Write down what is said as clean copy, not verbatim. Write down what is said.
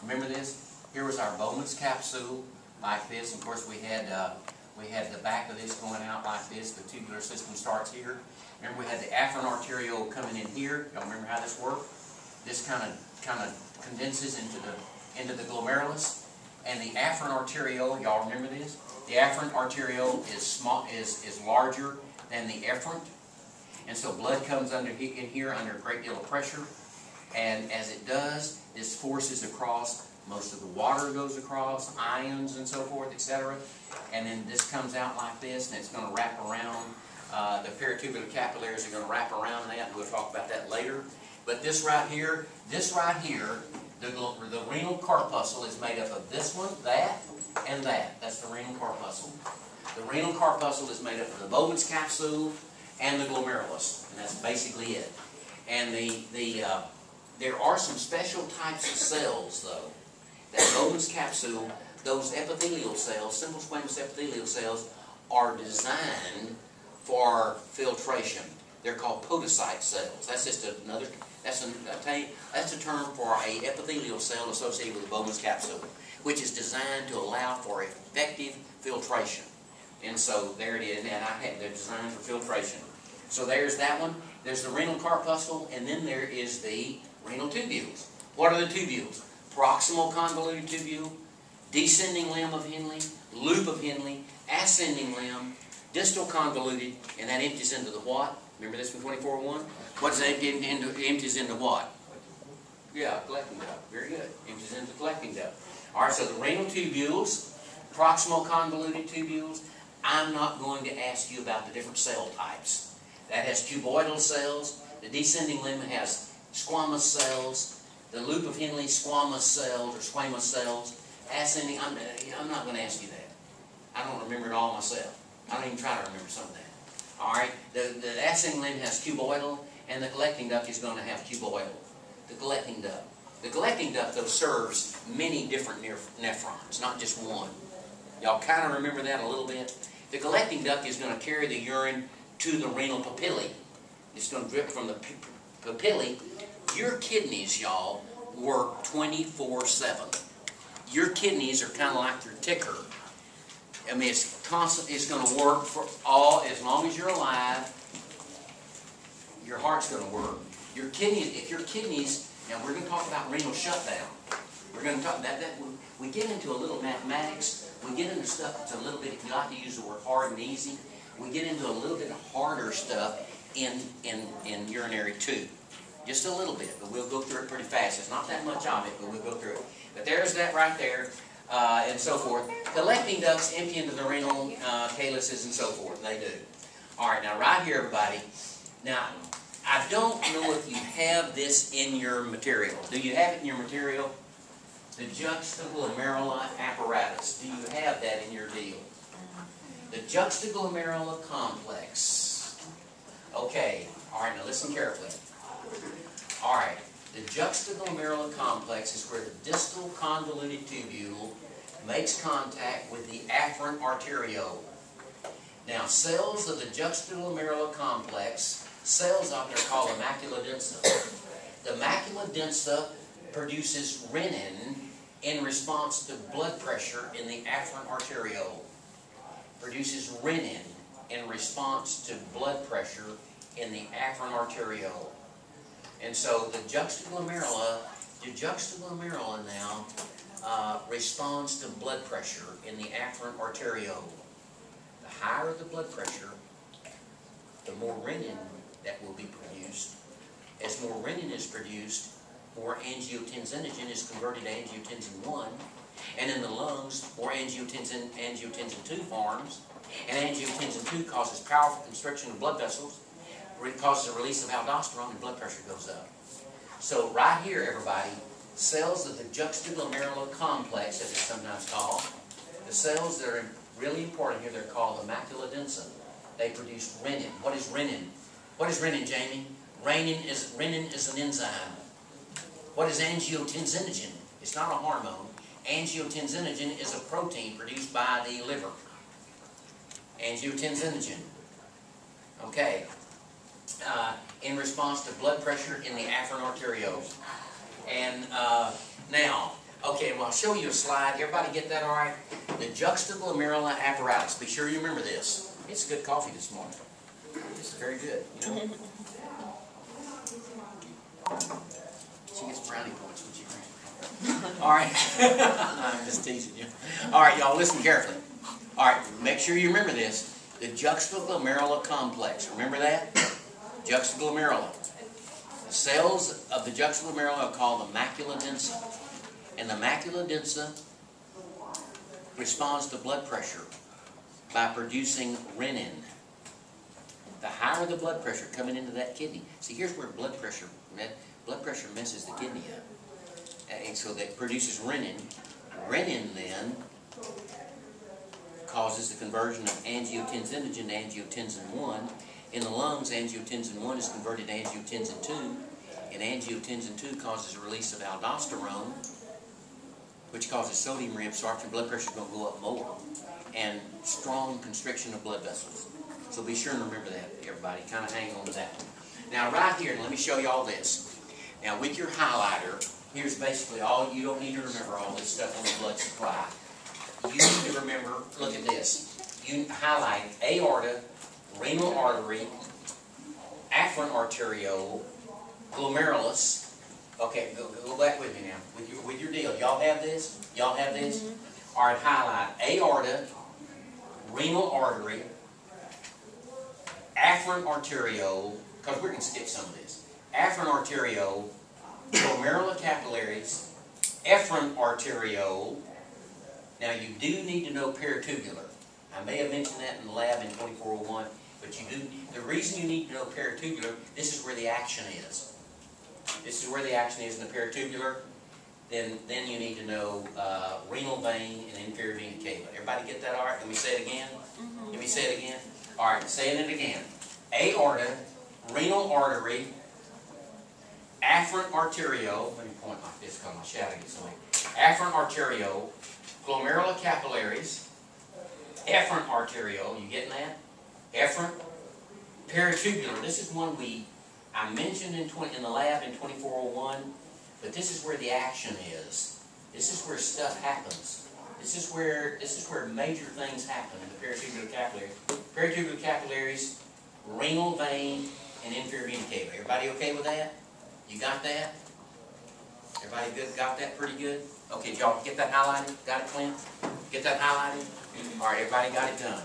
Remember this? Here was our Bowman's capsule, like this. Of course, we had the back of this going out like this. The tubular system starts here. Remember, we had the afferent arteriole coming in here. Y'all remember how this worked? This kind of condenses into the glomerulus, and the afferent arteriole. Y'all remember this? The afferent arteriole is larger than the efferent, and so blood comes in here under a great deal of pressure, and as it does, this forces across. Most of the water goes across, ions and so forth, etc. And then this comes out like this, and it's going to wrap around. The peritubular capillaries are going to wrap around that. We'll talk about that later. But this right here, the renal corpuscle is made up of this one, that, and that. That's the renal corpuscle. The renal corpuscle is made up of the Bowman's capsule and the glomerulus, and that's basically it. And there are some special types of cells, though. That Bowman's capsule, those epithelial cells, simple squamous epithelial cells, are designed for filtration. They're called podocyte cells. That's just another. That's a term for a epithelial cell associated with the Bowman's capsule, which is designed to allow for effective filtration. And so there it is. And they're designed for filtration. So there's that one. There's the renal corpuscle, and then there is the renal tubules. What are the tubules? Proximal convoluted tubule, descending limb of Henle, loop of Henle, ascending limb, distal convoluted, and that empties into the what? Remember this from 24:1? What does that empties into what? Yeah, collecting duct. Very good. Empties into the collecting duct. All right, so the renal tubules, proximal convoluted tubules. I'm not going to ask you about the different cell types. That has cuboidal cells. The descending limb has squamous cells. The loop of Henle, squamous cells or squamous cells. Ascending, I'm not going to ask you that. I don't remember it all myself. I don't even try to remember some of that. All right, the ascending limb has cuboidal, and the collecting duct is going to have cuboidal. The collecting duct. The collecting duct, though, serves many different nephrons, not just one. Y'all kind of remember that a little bit? The collecting duct is going to carry the urine to the renal papillae. It's going to drip from the papillae. Your kidneys, y'all, work 24/7. Your kidneys are kind of like your ticker. I mean, it's constant. It's going to work for as long as you're alive. Your heart's going to work. Your kidneys, if your kidneys, now we're going to talk about renal shutdown. We're going to talk that we get into a little mathematics. We get into stuff that's a little bit. If you like to use the word hard and easy, we get into a little bit of harder stuff in urinary tube. Just a little bit, but we'll go through it pretty fast. It's not that much of it, but we'll go through it. But there's that right there, and so forth. Collecting ducts empty into the renal calyces and so forth. They do. All right, now right here, everybody. Now, I don't know if you have this in your material. Do you have it in your material? The juxtaglomerular apparatus. Do you have that in your deal? The juxtaglomerular complex. Okay. All right, now listen carefully. All right, the juxtaglomerular complex is where the distal convoluted tubule makes contact with the afferent arteriole. Now, cells of the juxtaglomerular complex, cells out there called the macula densa. The macula densa produces renin in response to blood pressure in the afferent arteriole. Produces renin in response to blood pressure in the afferent arteriole. And so the juxtaglomerula now responds to blood pressure in the afferent arteriole. The higher the blood pressure, the more renin that will be produced. As more renin is produced, more angiotensinogen is converted to angiotensin 1. And in the lungs, more angiotensin 2 forms. And angiotensin 2 causes powerful constriction of blood vessels. It causes a release of aldosterone, and blood pressure goes up. So right here, everybody, cells of the juxtaglomerular complex, as it's sometimes called, the cells that are really important here, they're called the macula densa. They produce renin. What is renin? What is renin, Jamie? Renin is an enzyme. What is angiotensinogen? It's not a hormone. Angiotensinogen is a protein produced by the liver. Angiotensinogen. Okay. In response to blood pressure in the afferent arteriole. And now, Okay, well, I'll show you a slide. Everybody get that all right? The juxtaglomerular apparatus. Be sure you remember this. It's good coffee this morning. It's very good, you know. She gets brownie points when she drinks. All right. I'm just teasing you. All right, y'all, listen carefully. All right, make sure you remember this. The juxtaglomerular complex. Remember that? Juxtaglomerular. The cells of the juxtaglomerular are called the macula densa. And the macula densa responds to blood pressure by producing renin. The higher the blood pressure coming into that kidney. See, here's where blood pressure messes the kidney up. And so that produces renin. Renin then causes the conversion of angiotensinogen to angiotensin 1. In the lungs, angiotensin 1 is converted to angiotensin 2. And angiotensin 2 causes the release of aldosterone, which causes sodium reabsorption. Blood pressure is going to go up more. And strong constriction of blood vessels. So be sure and remember that, everybody. Kind of hang on to that one. Now, right here, let me show you all this. Now, with your highlighter, here's basically all. You don't need to remember all this stuff on the blood supply. You need to remember, look at this. You highlight aorta, renal artery, afferent arteriole, glomerulus. Okay, go back with me now. With your deal. Y'all have this? Y'all have this? Mm-hmm. All right, highlight aorta, renal artery, afferent arteriole, because we're going to skip some of this. Afferent arteriole, glomerular capillaries, efferent arteriole. Now you do need to know peritubular. I may have mentioned that in the lab in 2401, but you do. The reason you need to know peritubular, this is where the action is. This is where the action is in the peritubular. Then you need to know renal vein and inferior vena cava. Everybody get that all right? Let me say it again. Mm-hmm. Let me say it again. All right, saying it again. Aorta, renal artery, afferent arteriole. Let me point like this because my shadow gets away. Afferent arteriole, glomerular capillaries, efferent arteriole. You getting that? Efferent. Peritubular. This is one I mentioned in the lab in 2401, but this is where the action is. This is where stuff happens. This is where major things happen in the peritubular capillaries. Peritubular capillaries, renal vein, and inferior vena cava. Everybody okay with that? You got that? Everybody good? Got that pretty good? Okay, did y'all get that highlighted? Got it, Clint? Get that highlighted? All right, everybody got it done.